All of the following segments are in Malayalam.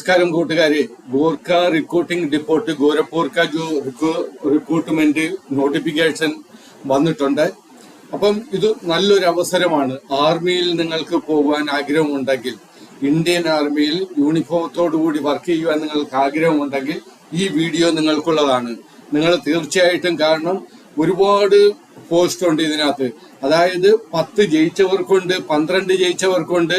നമസ്കാരം കൂട്ടുകാരെ. ഗോർഖ റിക്രൂട്ടിംഗ് ഡിപ്പോർട്ട് ഗോരഖ്പൂർ जो റിക്രൂട്ട്മെന്റ് നോട്ടിഫിക്കേഷൻ വന്നിട്ടുണ്ട്. അപ്പം ഇത് നല്ലൊരു അവസരമാണ്. ആർമിയിൽ നിങ്ങൾക്ക് പോകാൻ ആഗ്രഹമുണ്ടെങ്കിൽ, ഇന്ത്യൻ ആർമിയിൽ യൂണിഫോമത്തോടു കൂടി വർക്ക് ചെയ്യുവാൻ നിങ്ങൾക്ക് ആഗ്രഹമുണ്ടെങ്കിൽ ഈ വീഡിയോ നിങ്ങൾക്കുള്ളതാണ്. നിങ്ങൾ തീർച്ചയായിട്ടും കാരണം ഒരുപാട് പോസ്റ്റ് ഉണ്ട് ഇതിനകത്ത്. അതായത് 10 ജയിച്ചവർക്കുണ്ട്, 12 ജയിച്ചവർക്കുണ്ട്,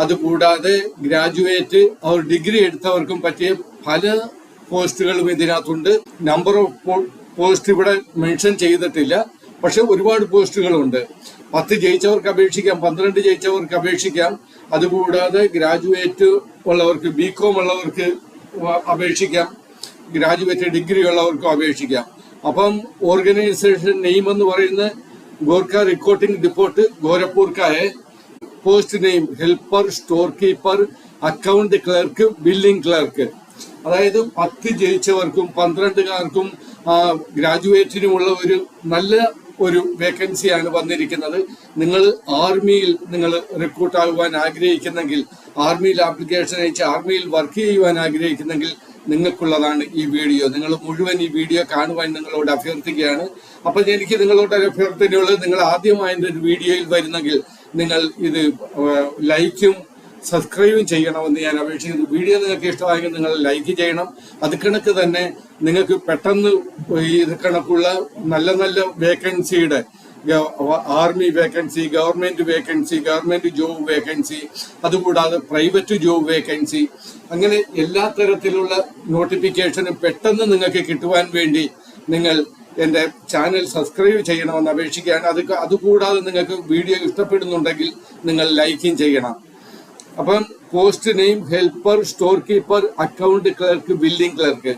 അതുകൂടാതെ ഗ്രാജുവേറ്റ് അവർ ഡിഗ്രി എടുത്തവർക്കും പറ്റിയ പല പോസ്റ്റുകളും ഇതിനകത്തുണ്ട്. നമ്പർ ഓഫ് പോസ്റ്റ് ഇവിടെ മെൻഷൻ ചെയ്തിട്ടില്ല, പക്ഷെ ഒരുപാട് പോസ്റ്റുകളുണ്ട്. 10 ജയിച്ചവർക്ക് അപേക്ഷിക്കാം, 12 ജയിച്ചവർക്ക് അപേക്ഷിക്കാം. അതുകൂടാതെ ഗ്രാജുവേറ്റ് ഉള്ളവർക്ക്, ബികോം ഉള്ളവർക്ക് അപേക്ഷിക്കാം, ഗ്രാജുവേറ്റ് ഡിഗ്രി ഉള്ളവർക്കും അപേക്ഷിക്കാം. അപ്പം ഓർഗനൈസേഷൻ നെയിം എന്ന് പറയുന്ന ഗോർഖ റിക്രൂട്ടിംഗ് ഡിപ്പോർട്ട് ഗോരഖ്പൂർ का है. Post name helper, store keeper, account clerk, billing clerk. അതായത് 10 ജയിച്ചവർക്കും 12കാർക്കും ഗ്രാജുവേറ്റിനുമുള്ള ഒരു നല്ല ഒരു വേക്കൻസിയാണ് വന്നിരിക്കുന്നത്. നിങ്ങൾ ആർമിയിൽ റിക്രൂട്ട് ആകുവാൻ ആഗ്രഹിക്കുന്നെങ്കിൽ, ആർമിയിൽ ആപ്ലിക്കേഷൻ അയച്ച് ആർമിയിൽ വർക്ക് ചെയ്യുവാൻ ആഗ്രഹിക്കുന്നെങ്കിൽ നിങ്ങൾക്കുള്ളതാണ് ഈ വീഡിയോ. നിങ്ങൾ മുഴുവൻ ഈ വീഡിയോ കാണുവാൻ നിങ്ങളോട് അഭ്യർത്ഥിക്കുകയാണ്. അപ്പൊ എനിക്ക് നിങ്ങളോട് ഒരു അഭ്യർത്ഥനയുള്ളത്, നിങ്ങൾ ആദ്യമായി എൻ്റെ ഒരു വീഡിയോയിൽ വരുന്നെങ്കിൽ നിങ്ങൾ ഇത് ലൈക്കും സബ്സ്ക്രൈബും ചെയ്യണമെന്ന് ഞാൻ അപേക്ഷിക്കുന്നു. വീഡിയോ നിങ്ങൾക്ക് ഇഷ്ടമായെങ്കിൽ നിങ്ങൾ ലൈക്ക് ചെയ്യണം. അത് കണക്ക് തന്നെ നിങ്ങൾക്ക് പെട്ടെന്ന് ഇത് കണക്കുള്ള നല്ല നല്ല വേക്കൻസിയുടെ, army vacancy, government vacancy, government job vacancy, അതുകൂടാതെ പ്രൈവറ്റ് ജോബ് വേക്കൻസി, അങ്ങനെ എല്ലാ തരത്തിലുള്ള നോട്ടിഫിക്കേഷനും പെട്ടെന്ന് നിങ്ങൾക്ക് കിട്ടുവാൻ വേണ്ടി നിങ്ങൾ എന്റെ ചാനൽ സബ്സ്ക്രൈബ് ചെയ്യണമെന്ന് അപേക്ഷിക്കുകയാണ്. അതുകൂടാതെ നിങ്ങൾക്ക് വീഡിയോ ഇഷ്ടപ്പെടുന്നുണ്ടെങ്കിൽ നിങ്ങൾ ലൈക്കും ചെയ്യണം. അപ്പം post name helper, store keeper, account clerk, billing clerk.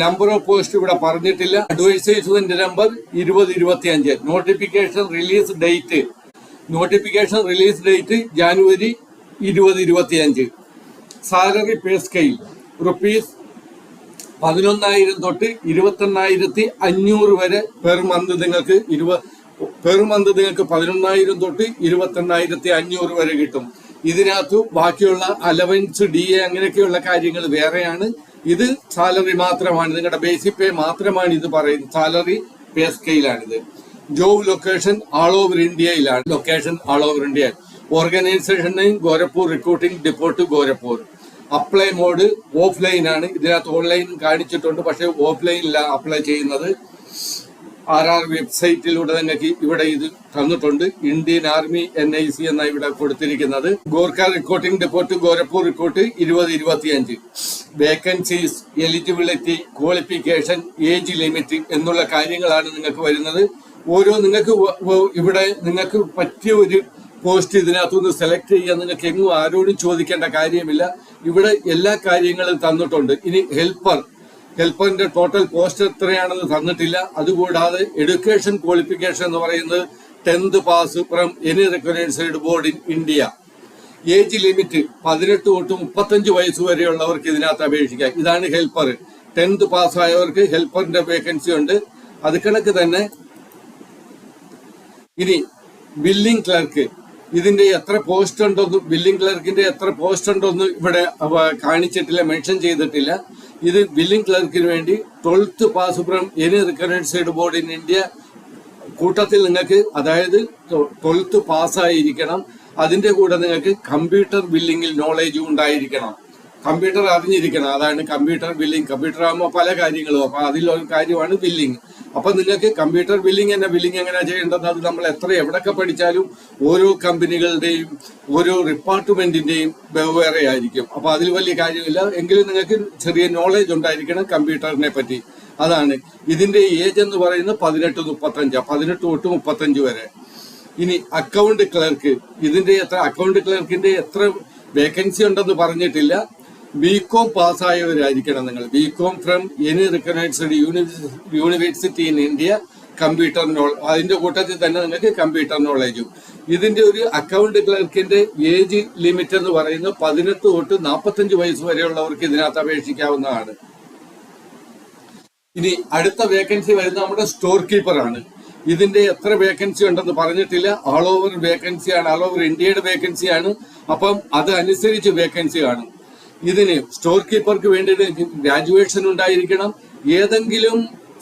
Number of post ഇവിടെ പറഞ്ഞിട്ടില്ല. അഡ്വൈസേഴ്സിന്റെ number 2025. Notification release date January 2025. Salary pay scale rupees 11,000 തൊട്ട് 21,500 വരെ പെർ മന്ത്. നിങ്ങൾക്ക് 11,000 തൊട്ട് 21,500 വരെ കിട്ടും. ഇതിനകത്ത് ബാക്കിയുള്ള അലവൻസ്, DA അങ്ങനെയൊക്കെയുള്ള കാര്യങ്ങൾ വേറെയാണ്. ഇത് സാലറി മാത്രമാണ്, നിങ്ങളുടെ ബേസിക് പേ മാത്രമാണ് ഇത് പറയുന്നത്. സാലറി പേ സ്കെയിലാണിത്. ജോബ് ലൊക്കേഷൻ ആൾ ഓവർ ഇന്ത്യയിലാണ്. Organisation name Gorakhpur recruiting depot Gorakhpur. Apply mode offline ആണ്. ഇതിനകത്ത് ഓൺലൈൻ കാണിച്ചിട്ടുണ്ട്, പക്ഷെ ഓഫ്ലൈനില്ല അപ്ലൈ ചെയ്യുന്നത്. RR വെബ്സൈറ്റിലൂടെ നിങ്ങൾക്ക് ഇവിടെ ഇത് തന്നിട്ടുണ്ട്. ഇന്ത്യൻ ആർമി NIC എന്ന ഇവിടെ കൊടുത്തിരിക്കുന്നത്. Gorkha recruiting depot Gorakhpur recruit 2025. Vacancies, eligibility, qualification, age limit എന്നുള്ള കാര്യങ്ങളാണ് നിങ്ങൾക്ക് വരുന്നത്. നിങ്ങൾക്ക് ഇവിടെ നിങ്ങൾക്ക് പറ്റിയ ഒരു പോസ്റ്റ് ഇതിനകത്തുനിന്ന് സെലക്ട് ചെയ്യാൻ നിങ്ങൾക്ക് എങ്ങും ആരോടും ചോദിക്കേണ്ട കാര്യമില്ല. ഇവിടെ എല്ലാ കാര്യങ്ങളും തന്നിട്ടുണ്ട്. ഇനി ഹെൽപ്പറിന്റെ ടോട്ടൽ പോസ്റ്റ് എത്രയാണെന്ന് തന്നിട്ടില്ല. അതുകൂടാതെ എഡ്യൂക്കേഷൻ ക്വാളിഫിക്കേഷൻ എന്ന് പറയുന്നത് 10th pass from any recognised board in India. Age limit 18 തൊട്ട് 35 വയസ്സ് വരെയുള്ളവർക്ക് ഇതിനകത്ത് അപേക്ഷിക്കാം. ഇതാണ് ഹെൽപ്പർ. 10th പാസ്സായവർക്ക് ഹെൽപ്പറിന്റെ വേക്കൻസി ഉണ്ട്. അത് കണക്ക് തന്നെ ഇനി ബില്ലിംഗ് ക്ലർക്ക്, ഇതിന്റെ എത്ര പോസ്റ്റ് ഉണ്ടോന്ന്, ബില്ലിംഗ് ക്ലർക്കിന്റെ എത്ര പോസ്റ്റ് ഉണ്ടോന്ന് ഇവിടെ കാണിച്ചിട്ടില്ല, മെൻഷൻ ചെയ്തിട്ടില്ല. ഇത് ബില്ലിംഗ് ക്ലർക്കിന് വേണ്ടി 12th pass from any recognised board in India കൂട്ടത്തിൽ നിങ്ങൾക്ക്, അതായത് 12th പാസ്സായിരിക്കണം. അതിന്റെ കൂടെ നിങ്ങൾക്ക് കമ്പ്യൂട്ടർ ബില്ലിംഗിൽ നോളേജും ഉണ്ടായിരിക്കണം, കമ്പ്യൂട്ടർ അറിഞ്ഞിരിക്കണം. അതാണ് കമ്പ്യൂട്ടർ ബില്ലിംഗ്. കമ്പ്യൂട്ടർ ആകുമ്പോൾ പല കാര്യങ്ങളും, അപ്പൊ അതിലൊരു കാര്യമാണ് ബില്ലിംഗ്. അപ്പൊ നിങ്ങൾക്ക് കമ്പ്യൂട്ടർ ബില്ലിംഗ് എങ്ങനെയാ ചെയ്യേണ്ടത്, അത് നമ്മൾ എവിടൊക്കെ പഠിച്ചാലും ഓരോ കമ്പനികളുടെയും ഓരോ ഡിപ്പാർട്ട്മെന്റിന്റെയും വെവ്വേറെ ആയിരിക്കും. അപ്പൊ അതിൽ വലിയ കാര്യമില്ല, എങ്കിലും നിങ്ങൾക്ക് ചെറിയ നോളേജ് ഉണ്ടായിരിക്കണം കമ്പ്യൂട്ടറിനെ പറ്റി. അതാണ് ഇതിന്റെ ഏജ് എന്ന് പറയുന്നത് 18 തൊട്ട് 35 വരെ. ഇനി അക്കൗണ്ട് ക്ലർക്ക്, അക്കൗണ്ട് ക്ലർക്കിന്റെ എത്ര വേക്കൻസി ഉണ്ടെന്ന് പറഞ്ഞിട്ടില്ല. ബികോം പാസ്സായവരായിരിക്കണം നിങ്ങൾ. BCom from any recognised university in India, computer knowledge, അതിന്റെ കൂട്ടത്തിൽ തന്നെ നിങ്ങൾക്ക് കമ്പ്യൂട്ടർ നോളജും. ഇതിന്റെ ഒരു അക്കൗണ്ട് ക്ലർക്കിന്റെ ഏജ് ലിമിറ്റ് എന്ന് പറയുന്നത് 18 തൊട്ട് 45 വയസ്സ് വരെയുള്ളവർക്ക് ഇതിനകത്ത് അപേക്ഷിക്കാവുന്നതാണ്. ഇനി അടുത്ത വേക്കൻസി വരുന്നത് നമ്മുടെ സ്റ്റോർ കീപ്പർ ആണ്. ഇതിന്റെ എത്ര വേക്കൻസി ഉണ്ടെന്ന് പറഞ്ഞിട്ടില്ല. ആൾ ഓവർ വേക്കൻസിയാണ്, ആൾ ഓവർ ഇന്ത്യയുടെ വേക്കൻസിയാണ്. അപ്പം അതനുസരിച്ച് വേക്കൻസി കാണും. ഇതിന് സ്റ്റോർ കീപ്പർക്ക് വേണ്ടിയിട്ട് ഗ്രാജുവേഷൻ ഉണ്ടായിരിക്കണം, ഏതെങ്കിലും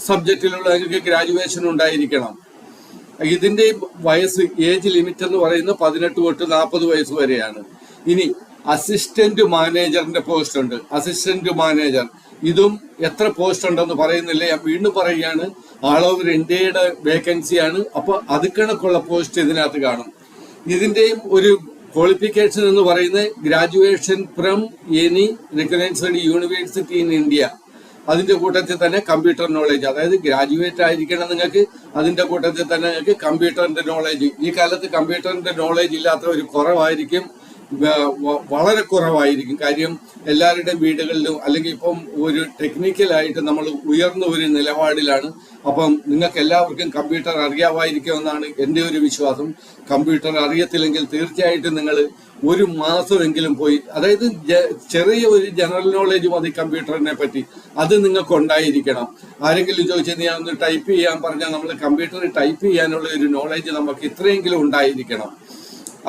സബ്ജക്റ്റിലുള്ള നിങ്ങൾക്ക് ഗ്രാജുവേഷൻ ഉണ്ടായിരിക്കണം. ഇതിന്റെ വയസ്സ് ഏജ് ലിമിറ്റ് എന്ന് പറയുന്നത് 18 തൊട്ട് 40 വയസ്സ് വരെയാണ്. ഇനി അസിസ്റ്റന്റ് മാനേജറിന്റെ പോസ്റ്റ് ഉണ്ട്. അസിസ്റ്റന്റ് മാനേജർ ഇതും എത്ര പോസ്റ്റ് ഉണ്ടെന്ന് പറയുന്നില്ല, ഞാൻ വീണ്ടും പറയുകയാണ്. ആൾ ഓവർ ഇന്ത്യയുടെ വേക്കൻസിയാണ്. അപ്പൊ അത് കണക്കുള്ള പോസ്റ്റ് ഇതിനകത്ത് കാണും. ഇതിന്റെയും ഒരു ക്വാളിഫിക്കേഷൻ എന്ന് പറയുന്നത് graduation from any recognised university in India. അതിന്റെ കൂട്ടത്തിൽ തന്നെ കമ്പ്യൂട്ടർ നോളേജ്, അതായത് ഗ്രാജുവേറ്റ് ആയിരിക്കണം നിങ്ങൾക്ക്. അതിന്റെ കൂട്ടത്തിൽ തന്നെ നിങ്ങൾക്ക് കമ്പ്യൂട്ടറിന്റെ നോളേജ്. ഈ കാലത്ത് കമ്പ്യൂട്ടറിന്റെ നോളേജ് ഇല്ലാത്തവർ കുറവായിരിക്കും, വളരെ കുറവായിരിക്കും. കാര്യം എല്ലാവരുടെയും വീടുകളിലും അല്ലെങ്കിൽ ഇപ്പം ഒരു ടെക്നിക്കലായിട്ട് നമ്മൾ ഉയർന്ന ഒരു നിലപാടിലാണ്. അപ്പം നിങ്ങൾക്ക് എല്ലാവർക്കും കമ്പ്യൂട്ടർ അറിയാമായിരിക്കുമെന്നാണ് എൻ്റെ ഒരു വിശ്വാസം. കമ്പ്യൂട്ടർ അറിയത്തില്ലെങ്കിൽ തീർച്ചയായിട്ടും നിങ്ങൾ ഒരു മാസമെങ്കിലും പോയി, അതായത് ചെറിയ ഒരു ജനറൽ നോളേജ് മതി കമ്പ്യൂട്ടറിനെ പറ്റി, അത് നിങ്ങൾക്ക് ഉണ്ടായിരിക്കണം. ആരെങ്കിലും ചോദിച്ചാൽ ഞാൻ ഒന്ന് ടൈപ്പ് ചെയ്യാൻ പറഞ്ഞാൽ നമ്മൾ കമ്പ്യൂട്ടറിൽ ടൈപ്പ് ചെയ്യാനുള്ള ഒരു നോളേജ് നമുക്ക് ഇത്രയെങ്കിലും ഉണ്ടായിരിക്കണം.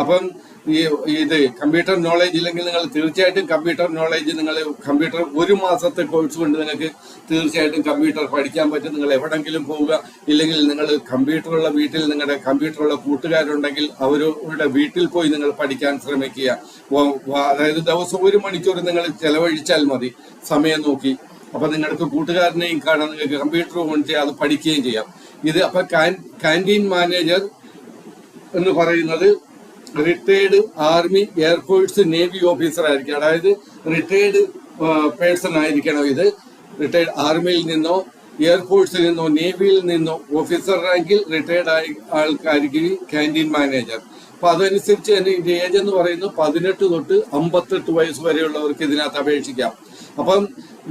അപ്പം ഇത് കമ്പ്യൂട്ടർ നോളേജ് ഇല്ലെങ്കിൽ നിങ്ങൾ തീർച്ചയായിട്ടും കമ്പ്യൂട്ടർ നോളേജ്, നിങ്ങൾ കമ്പ്യൂട്ടർ ഒരു മാസത്തെ കോഴ്സ് കൊണ്ട് നിങ്ങൾക്ക് തീർച്ചയായിട്ടും കമ്പ്യൂട്ടർ പഠിക്കാൻ പറ്റും. നിങ്ങൾ എവിടെങ്കിലും പോവുക, ഇല്ലെങ്കിൽ നിങ്ങൾ കമ്പ്യൂട്ടറുള്ള വീട്ടിൽ നിങ്ങളുടെ കമ്പ്യൂട്ടറുള്ള കൂട്ടുകാരുണ്ടെങ്കിൽ അവരുടെ വീട്ടിൽ പോയി നിങ്ങൾ പഠിക്കാൻ ശ്രമിക്കുക. അതായത് ദിവസം 1 മണിക്കൂർ നിങ്ങൾ ചെലവഴിച്ചാൽ മതി, സമയം നോക്കി. അപ്പൊ നിങ്ങൾക്ക് കൂട്ടുകാരനെയും കാണാൻ, നിങ്ങൾക്ക് കമ്പ്യൂട്ടർ ഓൺ ചെയ്യാം, അത് പഠിക്കുകയും ചെയ്യാം. ഇത് അപ്പൊ കാന്റീൻ മാനേജർ എന്ന് പറയുന്നത് retired army, air force, navy officer ആയിരിക്കും. അതായത് റിട്ടയർഡ് പേഴ്സൺ ആയിരിക്കണം. ഇത് റിട്ടയർഡ് ആർമിയിൽ നിന്നോ എയർഫോഴ്സിൽ നിന്നോ നേവിയിൽ നിന്നോ ഓഫീസർ റാങ്കിൽ റിട്ടയർഡ് ആൾക്കാർക്ക് ക്യാൻറ്റീൻ മാനേജർ. അപ്പൊ അതനുസരിച്ച് തന്നെ ഇതിന്റെ ഏജ് എന്ന് പറയുന്നത് 18 തൊട്ട് 58 വയസ്സ് വരെയുള്ളവർക്ക് ഇതിനകത്ത് അപേക്ഷിക്കാം. അപ്പം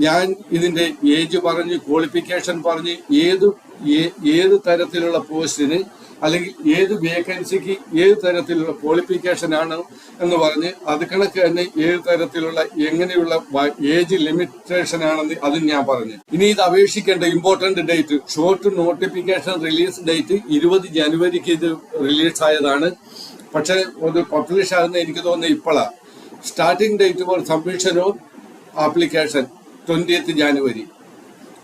ഞാൻ ഇതിന്റെ ഏജ് പറഞ്ഞ്, ക്വാളിഫിക്കേഷൻ പറഞ്ഞ്, ഏത് തരത്തിലുള്ള പോസ്റ്റിന് അല്ലെങ്കിൽ ഏത് വേക്കൻസിക്ക് ഏത് തരത്തിലുള്ള ക്വാളിഫിക്കേഷൻ ആണ് എന്ന് പറഞ്ഞ്, അത് കണക്ക് തന്നെ ഏത് തരത്തിലുള്ള എങ്ങനെയുള്ള ഏജ് ലിമിറ്റേഷൻ ആണെന്ന് അതും ഞാൻ പറഞ്ഞു. ഇനി ഇത് അപേക്ഷിക്കേണ്ട important date, short notification release date 20 ജനുവരിക്ക് ഇത് റിലീസ് ആയതാണ്. പക്ഷെ അത് പബ്ലിഷ് ആകുന്ന എനിക്ക് തോന്നുന്നത് ഇപ്പോഴാണ്. Starting date for submission of application 20th January.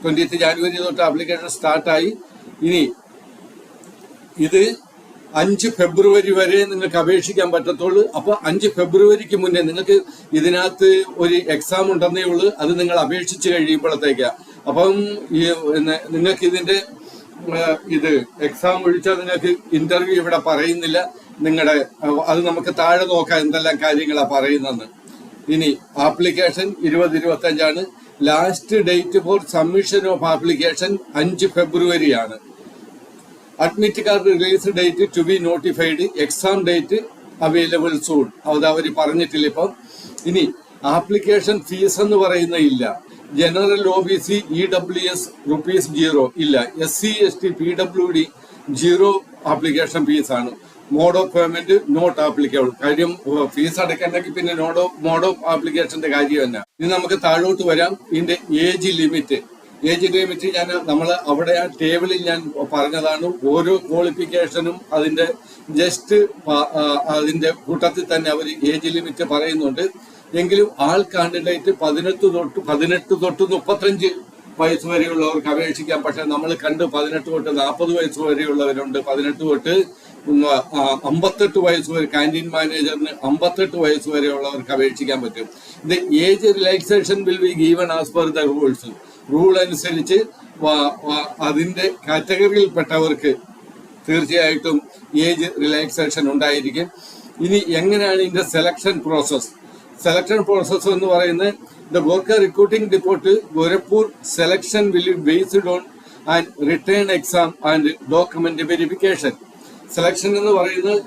20th January തൊട്ട് ആപ്ലിക്കേഷൻ സ്റ്റാർട്ടായി. ഇനി ഇത് 5 ഫെബ്രുവരി വരെ നിങ്ങൾക്ക് അപേക്ഷിക്കാൻ പറ്റത്തുള്ളൂ. അപ്പൊ 5 ഫെബ്രുവരിക്ക് മുന്നേ നിങ്ങൾക്ക് ഇതിനകത്ത് ഒരു എക്സാം ഉണ്ടെന്നേ ഉള്ളൂ. അത് നിങ്ങൾ അപേക്ഷിച്ച് കഴിയുമ്പോഴത്തേക്ക്. അപ്പം നിങ്ങൾക്ക് ഇതിന്റെ ഇത് എക്സാം ഒഴിച്ചാൽ നിങ്ങൾക്ക് ഇന്റർവ്യൂ ഇവിടെ പറയുന്നില്ല. നിങ്ങളുടെ അത് നമുക്ക് താഴെ നോക്കാം എന്തെല്ലാം കാര്യങ്ങളാണ് പറയുന്നത്. ഇനി application 20-25 last date for submission of application 5 ഫെബ്രുവരിയാണ്. Admit card release date to be notified, exam date available soon. അത് അവർ പറഞ്ഞിട്ടില്ല ഇപ്പം. ഇനി ആപ്ലിക്കേഷൻ ഫീസ് എന്ന് പറയുന്ന ഇല്ല. ജനറൽ OBC EWS ₹0 ഇല്ല. SC ST PWD 0 ആപ്ലിക്കേഷൻ ഫീസാണ്. Mode of payment not applicable. കാര്യം ഫീസ് അടയ്ക്കണമെങ്കിൽ പിന്നെ മോഡ് ഓഫ് ആപ്ലിക്കേഷന്റെ കാര്യം തന്നെ. ഇനി നമുക്ക് താഴോട്ട് വരാം. ഇതിന്റെ ഏജ് ലിമിറ്റ് നമ്മൾ അവിടെ ആ ടേബിളിൽ ഞാൻ പറഞ്ഞതാണ്. ഓരോ ക്വാളിഫിക്കേഷനും അതിന്റെ ജസ്റ്റ് അതിന്റെ കൂട്ടത്തിൽ തന്നെ അവർ ഏജ് ലിമിറ്റ് പറയുന്നുണ്ട്. എങ്കിലും ആൾ കാൻഡിഡേറ്റ് 18 തൊട്ട് 35 വയസ്സ് വരെയുള്ളവർക്ക് അപേക്ഷിക്കാം. പക്ഷെ നമ്മൾ കണ്ട് 18 തൊട്ട് 40 വയസ്സ് വരെയുള്ളവരുണ്ട്. 18 തൊട്ട് 58 വയസ്സ് വരെ, ക്യാൻറ്റീൻ മാനേജറിന് 58 വയസ്സ് വരെയുള്ളവർക്ക് അപേക്ഷിക്കാൻ പറ്റും. ഇത് age relaxation will be given as per the rules. Rule അനുസരിച്ച് അതിന്റെ കാറ്റഗറിയിൽപ്പെട്ടവർക്ക് തീർച്ചയായിട്ടും ഏജ് റിലാക്സേഷൻ ഉണ്ടായിരിക്കും. ഇനി എങ്ങനെയാണ് ഇതിന്റെ സെലക്ഷൻ പ്രോസസ് എന്ന് പറയുന്നത്? The Gorkha recruiting depot Gorakhpur selection will be based on and return exam and document verification. Selection എന്ന് പറയുന്നത്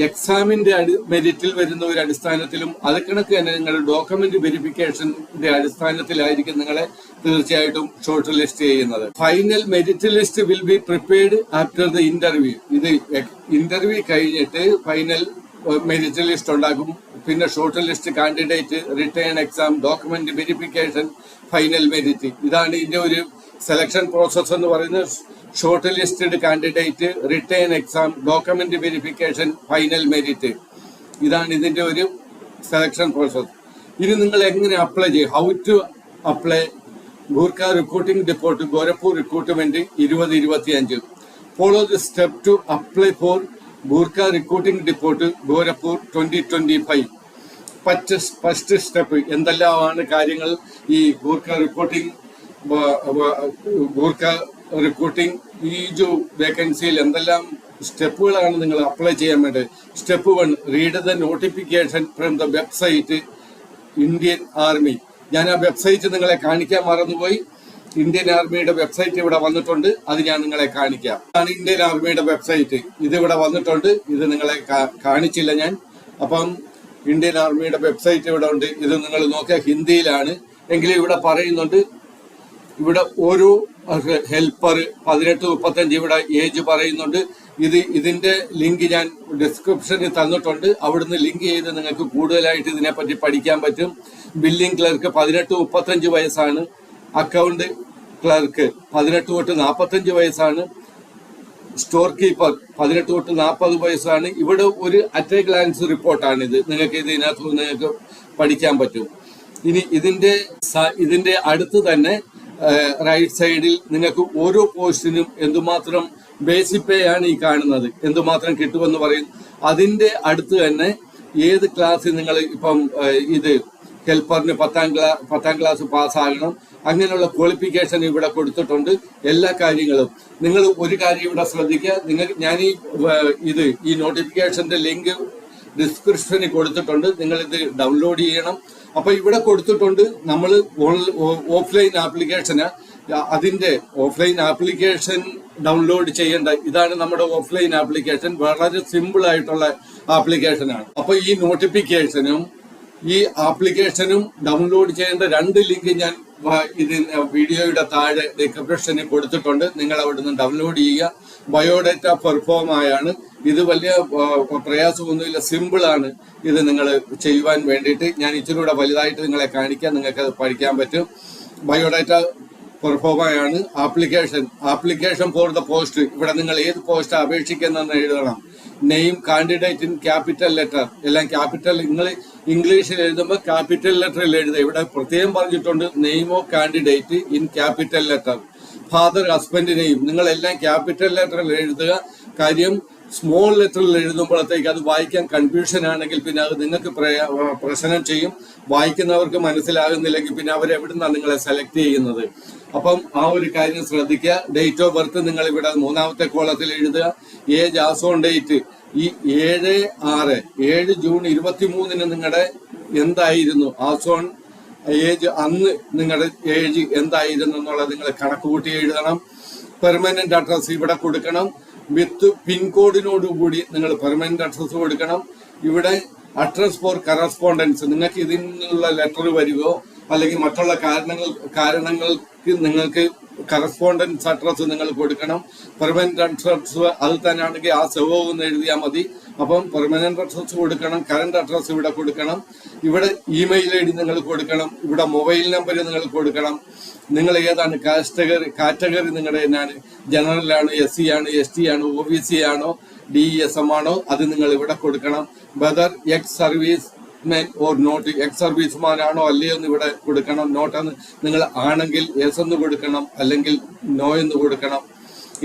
എക്സാമിന്റെ മെരിറ്റിൽ വരുന്ന ഒരു അടിസ്ഥാനത്തിലും അത് കണക്ക് തന്നെ നിങ്ങളുടെ ഡോക്യുമെന്റ് വെരിഫിക്കേഷന്റെ അടിസ്ഥാനത്തിലായിരിക്കും നിങ്ങളെ തീർച്ചയായിട്ടും ഷോർട്ട് ലിസ്റ്റ് ചെയ്യുന്നത്. Final merit list will be prepared after the interview. ഇത് ഇന്റർവ്യൂ കഴിഞ്ഞിട്ട് ഫൈനൽ മെരിറ്റ് ലിസ്റ്റ് ഉണ്ടാക്കും. പിന്നെ short list, candidate, return exam, document verification, final merit. ഇതാണ് ഇതിന്റെ ഒരു സെലക്ഷൻ പ്രോസസ് എന്ന് പറയുന്നത്. Short listed candidate, return exam, document verification, final merit. ഇതാണ് ഇതിന്റെ ഒരു സെലക്ഷൻ പ്രോസസ്. ഇനി നിങ്ങൾ എങ്ങനെ അപ്ലൈ ചെയ്യും, how to apply Gorkha recruiting depot Gorakhpur recruitment 2025. Follow the step to apply for Gorkha recruiting depot Gorakhpur 2025. First step എന്തെല്ലാമാണ് കാര്യങ്ങൾ ഈ ഗൂർഖ റിക്രൂട്ടിംഗ് ഈ ജോ വേക്കൻസിയിൽ എന്തെല്ലാം സ്റ്റെപ്പുകളാണ് നിങ്ങൾ അപ്ലൈ ചെയ്യാൻ വേണ്ടത്. Step 1, read the notification from the website Indian army. ഞാൻ ആ വെബ്സൈറ്റ് നിങ്ങളെ കാണിക്കാൻ മറന്നുപോയി. ഇന്ത്യൻ ആർമിയുടെ വെബ്സൈറ്റ് ഇവിടെ വന്നിട്ടുണ്ട്, അത് ഞാൻ നിങ്ങളെ കാണിക്കാം. ആണ് ഇന്ത്യൻ ആർമിയുടെ വെബ്സൈറ്റ്. ഇത് ഇവിടെ വന്നിട്ടുണ്ട്, ഇത് നിങ്ങളെ കാണിച്ചില്ല ഞാൻ. അപ്പം ഇന്ത്യൻ ആർമിയുടെ വെബ്സൈറ്റ് ഇവിടെ ഉണ്ട്. ഇത് നിങ്ങൾ നോക്കിയാൽ ഹിന്ദിയിലാണ്, എങ്കിലും ഇവിടെ പറയുന്നുണ്ട്. ഇവിടെ ഓരോ ഹെൽപ്പർ 18-35 ഇവിടെ ഏജ് പറയുന്നുണ്ട്. ഇതിന്റെ ലിങ്ക് ഞാൻ ഡിസ്ക്രിപ്ഷനിൽ തന്നിട്ടുണ്ട്. അവിടുന്ന് ലിങ്ക് ചെയ്ത് നിങ്ങൾക്ക് കൂടുതലായിട്ട് ഇതിനെപ്പറ്റി പഠിക്കാൻ പറ്റും. ബില്ലിംഗ് ക്ലർക്ക് 18-35 വയസ്സാണ്. അക്കൗണ്ട് ക്ലർക്ക് 18 തൊട്ട് 45 വയസ്സാണ്. സ്റ്റോർ കീപ്പർ 18 തൊട്ട് 40 വയസ്സാണ്. ഇവിടെ ഒരു അറ്റ് എ ഗ്ലാൻസ് റിപ്പോർട്ടാണിത്. നിങ്ങൾക്ക് ഇതിനകത്ത് നിങ്ങൾക്ക് പഠിക്കാൻ പറ്റും. ഇനി ഇതിന്റെ അടുത്ത് തന്നെ റൈറ്റ് സൈഡിൽ നിങ്ങൾക്ക് ഓരോ പോസ്റ്റിനും എന്തുമാത്രം ബേസിക് പേ ആണ് ഈ കാണുന്നത്, എന്തുമാത്രം കിട്ടുമെന്ന് പറയും. അതിന്റെ അടുത്ത് തന്നെ ഏത് ക്ലാസ് നിങ്ങൾ ഇപ്പം ഇത് ഹെൽപ്പറിന് 10ാം ക്ലാസ് പാസ്സാകണം, അങ്ങനെയുള്ള ക്വാളിഫിക്കേഷൻ ഇവിടെ കൊടുത്തിട്ടുണ്ട്. എല്ലാ കാര്യങ്ങളും നിങ്ങൾ ഒരു കാര്യം ഇവിടെ ശ്രദ്ധിക്കുക. ഞാൻ ഈ നോട്ടിഫിക്കേഷന്റെ ലിങ്ക് ഡിസ്ക്രിപ്ഷനിൽ കൊടുത്തിട്ടുണ്ട്. നിങ്ങൾ ഇത് ഡൗൺലോഡ് ചെയ്യണം. അപ്പൊ ഇവിടെ കൊടുത്തിട്ടുണ്ട് നമ്മൾ ഓഫ്ലൈൻ ആപ്ലിക്കേഷന്. അതിന്റെ ഓഫ്ലൈൻ ആപ്ലിക്കേഷൻ ഡൗൺലോഡ് ചെയ്യേണ്ട ഇതാണ് നമ്മുടെ ഓഫ്ലൈൻ ആപ്ലിക്കേഷൻ. വളരെ സിമ്പിൾ ആയിട്ടുള്ള ആപ്ലിക്കേഷനാണ്. അപ്പൊ ഈ നോട്ടിഫിക്കേഷനും ഈ ആപ്ലിക്കേഷനും ഡൗൺലോഡ് ചെയ്യേണ്ട 2 ലിങ്ക് ഞാൻ വീഡിയോയുടെ താഴെ ഡിസ്ക്രിപ്ഷനിൽ കൊടുത്തിട്ടുണ്ട്. നിങ്ങൾ അവിടുന്ന് ഡൗൺലോഡ് ചെയ്യുക. ബയോഡാറ്റ പെർഫോം ആയാണ്. ഇത് വലിയ പ്രയാസമൊന്നുമില്ല, സിമ്പിൾ ആണ് ഇത് നിങ്ങൾ ചെയ്യുവാൻ വേണ്ടിയിട്ട്. ഞാൻ ഇച്ചിരി കൂടെ വലുതായിട്ട് നിങ്ങളെ കാണിക്കാൻ, നിങ്ങൾക്ക് അത് പഠിക്കാൻ പറ്റും. ബയോഡാറ്റ പെർഫോം ആയാണ്. Application for the post. ഇവിടെ നിങ്ങൾ ഏത് പോസ്റ്റ് അപേക്ഷിക്കുന്നതെന്ന് എഴുതണം. Name candidate in capital letter, എല്ലാം ക്യാപിറ്റൽ. നിങ്ങൾ ഇംഗ്ലീഷിൽ എഴുതുമ്പോൾ ക്യാപിറ്റൽ ലെറ്ററിൽ എഴുതുക. ഇവിടെ പ്രത്യേകം പറഞ്ഞിട്ടുണ്ട് name of candidate in capital letter. Father, husband name നിങ്ങളെല്ലാം ക്യാപിറ്റൽ ലെറ്ററിൽ എഴുതുക. കാര്യം സ്മോൾ ലെറ്ററിൽ എഴുതുമ്പോഴത്തേക്ക് അത് വായിക്കാൻ കൺഫ്യൂഷൻ ആണെങ്കിൽ പിന്നെ അത് നിങ്ങൾക്ക് പ്രശ്നം ചെയ്യും. വായിക്കുന്നവർക്ക് മനസ്സിലാകുന്നില്ലെങ്കിൽ പിന്നെ അവരെവിടുന്നാണ് നിങ്ങളെ സെലക്ട് ചെയ്യുന്നത്. അപ്പം ആ ഒരു കാര്യം ശ്രദ്ധിക്കുക. ഡേറ്റ് ഓഫ് ബർത്ത് നിങ്ങൾ ഇവിടെ 3ാമത്തെ കോളത്തിൽ എഴുതുക. ഏജ് ആസ് ഓൺ ഡേറ്റ് ഈ 7 ജൂൺ 23 നിങ്ങളുടെ എന്തായിരുന്നു ആസ് ഓൺ ഏജ്, അന്ന് നിങ്ങളുടെ ഏജ് എന്തായിരുന്നു എന്നുള്ളത് നിങ്ങൾ കണക്ക് കൂട്ടി എഴുതണം. പെർമനന്റ് അഡ്രസ് ഇവിടെ കൊടുക്കണം. വിത്ത് പിൻകോഡിനോടുകൂടി നിങ്ങൾ പെർമനന്റ് അഡ്രസ് കൊടുക്കണം. ഇവിടെ അഡ്രസ് ഫോർ കറസ്പോണ്ടൻസ്, നിങ്ങൾക്ക് ഇതിനുള്ള ലെറ്റർ വരികയോ അല്ലെങ്കിൽ മറ്റുള്ള കാരണങ്ങൾക്ക് നിങ്ങൾക്ക് കറസ്പോണ്ടൻസ് അഡ്രസ് നിങ്ങൾ കൊടുക്കണം. പെർമനന്റ് അഡ്രസ് അത് തന്നെയാണെങ്കിൽ ആ സെവോ എന്ന് എഴുതിയാൽ മതി. അപ്പം പെർമനന്റ് അഡ്രസ് കൊടുക്കണം. കറന്റ് അഡ്രസ് ഇവിടെ കൊടുക്കണം. ഇവിടെ ഇമെയിൽ ID നിങ്ങൾ കൊടുക്കണം. ഇവിടെ മൊബൈൽ നമ്പർ നിങ്ങൾ കൊടുക്കണം. നിങ്ങൾ ഏതാണ് കാറ്റഗറി നിങ്ങളുടെ എന്നാണ്, ജനറൽ ആണ്, SC ആണ്, ST ആണ്, OBC ആണോ, DESM ആണോ, അത് നിങ്ങൾ ഇവിടെ കൊടുക്കണം. Whether ex serviceman or not, ex serviceman ആണോ അല്ലയോ എന്ന് ഇവിടെ കൊടുക്കണം. നോട്ടെന്ന് നിങ്ങൾ ആണെങ്കിൽ യെസ് എന്ന് കൊടുക്കണം, അല്ലെങ്കിൽ നോ എന്ന് കൊടുക്കണം.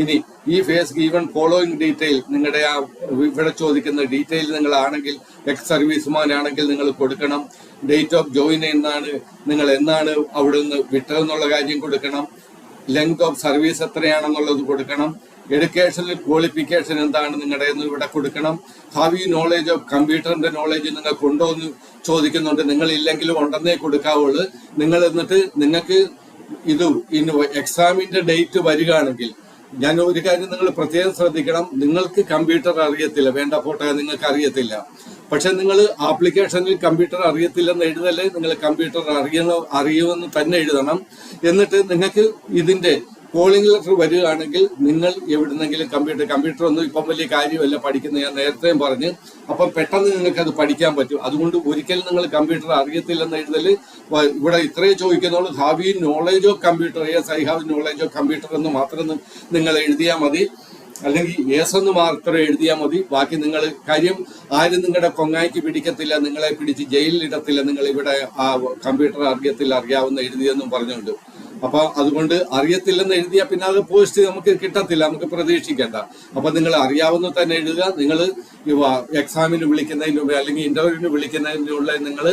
ഇനി ഈ ഫേസ് ഗീവൺ ഫോളോയിങ് ഡീറ്റെയിൽ, നിങ്ങളുടെ ആ ഇവിടെ ചോദിക്കുന്ന ഡീറ്റെയിൽ നിങ്ങളാണെങ്കിൽ എക്സ് സർവീസ്മാൻ ആണെങ്കിൽ നിങ്ങൾ കൊടുക്കണം. ഡേറ്റ് ഓഫ് ജോയിൻ നിങ്ങൾ എന്നാണ് അവിടെ നിന്ന് വിട്ടതെന്നുള്ള കാര്യം കൊടുക്കണം. ലെങ്ത് ഓഫ് സർവീസ് എത്രയാണെന്നുള്ളത് കൊടുക്കണം. എഡ്യൂക്കേഷണൽ ക്വാളിഫിക്കേഷൻ എന്താണ് നിങ്ങളുടെ എന്ന് ഇവിടെ കൊടുക്കണം. ഹാവ് യു നോളേജ് ഓഫ് കമ്പ്യൂട്ടറിന്റെ നോളേജ് നിങ്ങൾക്ക് ഉണ്ടോ എന്ന് ചോദിക്കുന്നുണ്ട്. നിങ്ങൾ ഇല്ലെങ്കിലും ഉണ്ടെന്നേ കൊടുക്കാവുള്ളൂ. നിങ്ങൾ എന്നിട്ട് നിങ്ങൾക്ക് ഇത് എക്സാമിന്റെ ഡേറ്റ് വരികയാണെങ്കിൽ ഞാൻ ഒരു കാര്യം നിങ്ങൾ പ്രത്യേകം ശ്രദ്ധിക്കണം. നിങ്ങൾക്ക് കമ്പ്യൂട്ടർ അറിയത്തില്ല, വേണ്ട ഫോട്ടോ നിങ്ങൾക്ക് അറിയത്തില്ല. പക്ഷെ നിങ്ങൾ ആപ്ലിക്കേഷനിൽ കമ്പ്യൂട്ടർ അറിയത്തില്ലെന്ന് എഴുതല്ലേ, നിങ്ങൾ കമ്പ്യൂട്ടർ അറിയുമെന്ന് തന്നെ എഴുതണം. എന്നിട്ട് നിങ്ങൾക്ക് ഇതിന്റെ പോളിംഗ് ലെറ്റർ വരികയാണെങ്കിൽ നിങ്ങൾ എവിടുന്നെങ്കിലും കമ്പ്യൂട്ടർ ഒന്നും ഇപ്പം വലിയ കാര്യമല്ല പഠിക്കുന്നത്, ഞാൻ നേരത്തെയും പറഞ്ഞു. അപ്പം പെട്ടെന്ന് നിങ്ങൾക്ക് അത് പഠിക്കാൻ പറ്റും. അതുകൊണ്ട് ഒരിക്കലും നിങ്ങൾ കമ്പ്യൂട്ടർ അറിയത്തില്ലെന്ന് എഴുതല്. ഇവിടെ ഇത്രയും ചോദിക്കുന്നുള്ളൂ, have you knowledge of computer. Yes I have knowledge of computer എന്ന് മാത്രം നിങ്ങൾ എഴുതിയാൽ മതി. അല്ലെങ്കിൽ യെസ് എന്ന് മാത്രം എഴുതിയാൽ മതി. ബാക്കി നിങ്ങൾ കാര്യം ആരും നിങ്ങളുടെ കൊങ്ങായ്ക്ക് പിടിക്കത്തില്ല, നിങ്ങളെ പിടിച്ച് ജയിലിൽ ഇടത്തില്ല, നിങ്ങൾ ഇവിടെ ആ കമ്പ്യൂട്ടർ അറിയാവുന്ന എഴുതിയെന്നും പറഞ്ഞുകൊണ്ട്. അപ്പൊ അതുകൊണ്ട് അറിയത്തില്ലെന്ന് എഴുതിയാൽ പിന്നെ അത് പോസ്റ്റ് നമുക്ക് കിട്ടത്തില്ല, നമുക്ക് പ്രതീക്ഷിക്കേണ്ട. അപ്പൊ നിങ്ങൾ അറിയാവുന്ന തന്നെ എഴുതുക. നിങ്ങൾ എക്സാമിന് വിളിക്കുന്നതിന് മുമ്പ് അല്ലെങ്കിൽ ഇന്റർവ്യൂവിന് വിളിക്കുന്നതിനുള്ള നിങ്ങൾ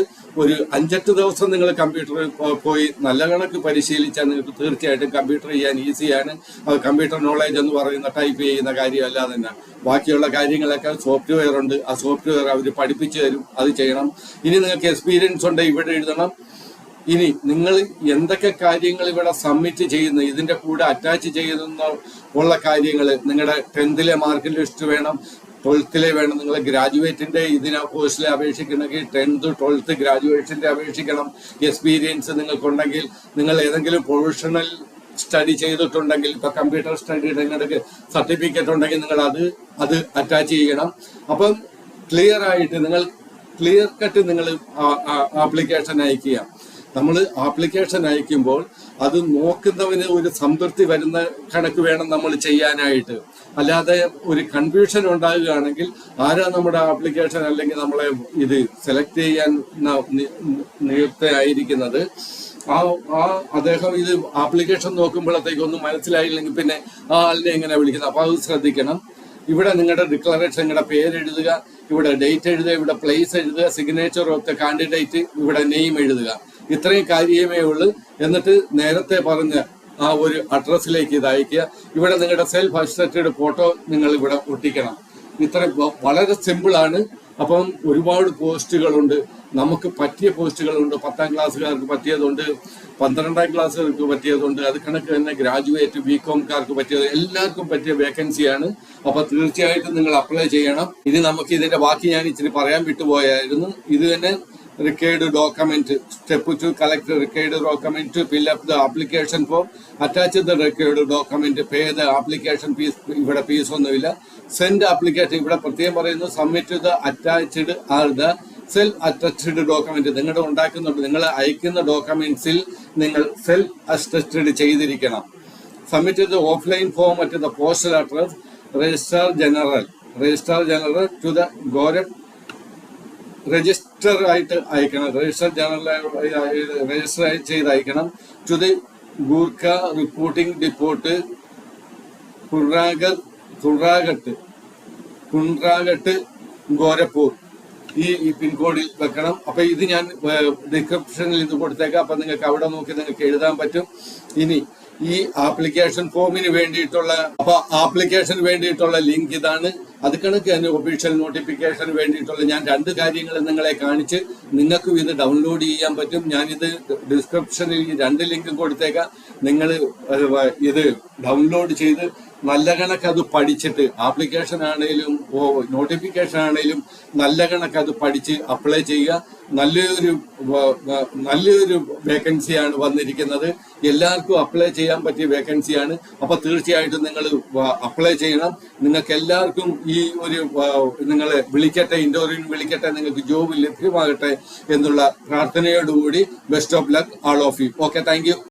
ഒരു 5-8 ദിവസം നിങ്ങൾ കമ്പ്യൂട്ടറിൽ പോയി നല്ല കണക്ക് പരിശീലിച്ചാൽ നിങ്ങൾക്ക് തീർച്ചയായിട്ടും കമ്പ്യൂട്ടർ ചെയ്യാൻ ഈസിയാണ്. അത് കമ്പ്യൂട്ടർ നോളേജ് എന്ന് പറയുന്ന ടൈപ്പ് ചെയ്യുന്ന കാര്യമല്ല തന്നെ. ബാക്കിയുള്ള കാര്യങ്ങളൊക്കെ സോഫ്റ്റ്വെയർ ഉണ്ട്, ആ സോഫ്റ്റ്വെയർ അവർ പഠിപ്പിച്ചു തരും, അത് ചെയ്യണം. ഇനി നിങ്ങൾക്ക് എക്സ്പീരിയൻസ് ഉണ്ട്, ഇവിടെ എഴുതണം. ഇനി നിങ്ങൾ എന്തൊക്കെ കാര്യങ്ങൾ ഇവിടെ സബ്മിറ്റ് ചെയ്യുന്നു, ഇതിന്റെ കൂടെ അറ്റാച്ച് ചെയ്യുന്ന ഉള്ള കാര്യങ്ങൾ നിങ്ങളുടെ 10th മാർക്ക് ലിസ്റ്റ് വേണം, 12th വേണം. നിങ്ങൾ ഗ്രാജുവേറ്റിന്റെ ഇതിനെ കോഴ്സിലെ അപേക്ഷിക്കണമെങ്കിൽ 10th 12th ഗ്രാജുവേഷന്റെ അപേക്ഷിക്കണം. എക്സ്പീരിയൻസ് നിങ്ങൾക്കുണ്ടെങ്കിൽ, നിങ്ങൾ ഏതെങ്കിലും പ്രൊഫഷണൽ സ്റ്റഡി ചെയ്തിട്ടുണ്ടെങ്കിൽ, ഇപ്പൊ കമ്പ്യൂട്ടർ സ്റ്റഡി നിങ്ങൾക്ക് സർട്ടിഫിക്കറ്റ് ഉണ്ടെങ്കിൽ നിങ്ങൾ അത് അറ്റാച്ച് ചെയ്യണം. അപ്പം ക്ലിയർ ആയിട്ട് നിങ്ങൾ ക്ലിയർ കട്ട് നിങ്ങൾ ആപ്ലിക്കേഷൻ അയക്കുക. നമ്മൾ ആപ്ലിക്കേഷൻ അയക്കുമ്പോൾ അത് നോക്കുന്നവന് ഒരു സംതൃപ്തി വരുന്ന കണക്ക് വേണം നമ്മൾ ചെയ്യാനായിട്ട്. അല്ലാതെ ഒരു കൺഫ്യൂഷൻ ഉണ്ടാകുകയാണെങ്കിൽ ആരാ നമ്മുടെ ആപ്ലിക്കേഷൻ അല്ലെങ്കിൽ നമ്മളെ ഇത് സെലക്ട് ചെയ്യാൻ നിയുക്തയായിരിക്കുന്നത്, അദ്ദേഹം ഇത് ആപ്ലിക്കേഷൻ നോക്കുമ്പോഴത്തേക്കൊന്നും മനസ്സിലായില്ലെങ്കിൽ പിന്നെ ആ ആളിനെ എങ്ങനെ വിളിക്കുന്നത്. അപ്പൊ അത് ശ്രദ്ധിക്കണം. ഇവിടെ നിങ്ങളുടെ ഡിക്ലറേഷൻ, നിങ്ങളുടെ പേര് എഴുതുക, ഇവിടെ ഡേറ്റ് എഴുതുക, ഇവിടെ പ്ലേസ് എഴുതുക, സിഗ്നേച്ചർ ഓഫ് ദ കാൻഡിഡേറ്റ്, ഇവിടെ നെയിം എഴുതുക. ഇത്രയും കാര്യമേ ഉള്ളൂ. എന്നിട്ട് നേരത്തെ പറഞ്ഞ ആ ഒരു അഡ്രസ്സിലേക്ക് ഇത് അയക്കുക. ഇവിടെ നിങ്ങളുടെ സെൽഫ് അറ്റസ്റ്റഡ് ഫോട്ടോ നിങ്ങൾ ഇവിടെ ഒട്ടിക്കണം. ഇത്രയും വളരെ സിമ്പിളാണ്. അപ്പം ഒരുപാട് പോസ്റ്റുകളുണ്ട്, നമുക്ക് പറ്റിയ പോസ്റ്റുകളുണ്ട്. 10ാം ക്ലാസ്സുകാർക്ക് പറ്റിയതുണ്ട്, 12ാം ക്ലാസ്സുകാർക്ക് പറ്റിയതുണ്ട്, അത് കണക്ക് തന്നെ ഗ്രാജുവേറ്റ് ബികോംകാർക്ക് പറ്റിയത്, എല്ലാവർക്കും പറ്റിയ വേക്കൻസിയാണ്. അപ്പൊ തീർച്ചയായിട്ടും നിങ്ങൾ അപ്ലൈ ചെയ്യണം. ഇനി നമുക്ക് ഇതിന്റെ ബാക്കി ഞാൻ ഇച്ചിരി പറയാൻ വിട്ടുപോയായിരുന്നു. ഇത് തന്നെ required document. Step 2, collect required document to fill up the application form, attach the required document, pay the application fees. ഇവിടെ ഫീസ് ഒന്നുമില്ല. സെൻഡ് ആപ്ലിക്കേഷൻ ഇവിടെ പ്രത്യേകം പറയുന്നു, submit the attached are the self attested document. നിങ്ങളുടെ ഉണ്ടാക്കുന്നുണ്ട്, നിങ്ങൾ അയക്കുന്ന ഡോക്യുമെന്റ്സിൽ നിങ്ങൾ സെൽഫ് അറ്റസ്റ്റഡ് ചെയ്തിരിക്കണം. Submit the offline form at the postal address registrar general to the Gorakh register ആയിട്ട് അയക്കണം. രജിസ്റ്റർ ചെയ്ത് അയക്കണം. To the Gurkha recruiting depot Kuntraghat Gorakhpur. ഈ പിൻകോഡിൽ വെക്കണം. അപ്പൊ ഇത് ഞാൻ ഡിസ്ക്രിപ്ഷനിൽ ഇത് കൊടുത്തേക്കാം. അപ്പൊ നിങ്ങൾക്ക് അവിടെ നോക്കി നിങ്ങൾക്ക് എഴുതാൻ പറ്റും. ഇനി ഈ ആപ്ലിക്കേഷൻ ഫോമിന് വേണ്ടിയിട്ടുള്ള ലിങ്ക് ഇതാണ്. അത് കണക്ക് തന്നെ ഒഫീഷ്യൽ നോട്ടിഫിക്കേഷന് വേണ്ടിയിട്ടുള്ള ഞാൻ 2 കാര്യങ്ങൾ നിങ്ങളെ കാണിച്ച് നിങ്ങൾക്കും ഇത് ഡൗൺലോഡ് ചെയ്യാൻ പറ്റും. ഞാനിത് ഡിസ്ക്രിപ്ഷനിൽ ഈ 2 ലിങ്കും കൊടുത്തേക്കാം. നിങ്ങൾ ഇത് ഡൗൺലോഡ് ചെയ്ത് നല്ല കണക്ക് അത് പഠിച്ചിട്ട്, ആപ്ലിക്കേഷൻ ആണെങ്കിലും നോട്ടിഫിക്കേഷൻ ആണെങ്കിലും നല്ല കണക്ക് അത് പഠിച്ച് അപ്ലൈ ചെയ്യുക. നല്ലൊരു വേക്കൻസിയാണ് വന്നിരിക്കുന്നത്. എല്ലാവർക്കും അപ്ലൈ ചെയ്യാൻ പറ്റിയ വേക്കൻസിയാണ്. അപ്പൊ തീർച്ചയായിട്ടും നിങ്ങൾ അപ്ലൈ ചെയ്യണം. നിങ്ങൾക്ക് എല്ലാവർക്കും ഈ ഒരു നിങ്ങളെ വിളിക്കട്ടെ, ഇന്റർവ്യൂവിന് വിളിക്കട്ടെ, നിങ്ങൾക്ക് ജോബ് ലഭ്യമാകട്ടെ എന്നുള്ള പ്രാർത്ഥനയോടുകൂടി best of luck all of you. Okay, thank U.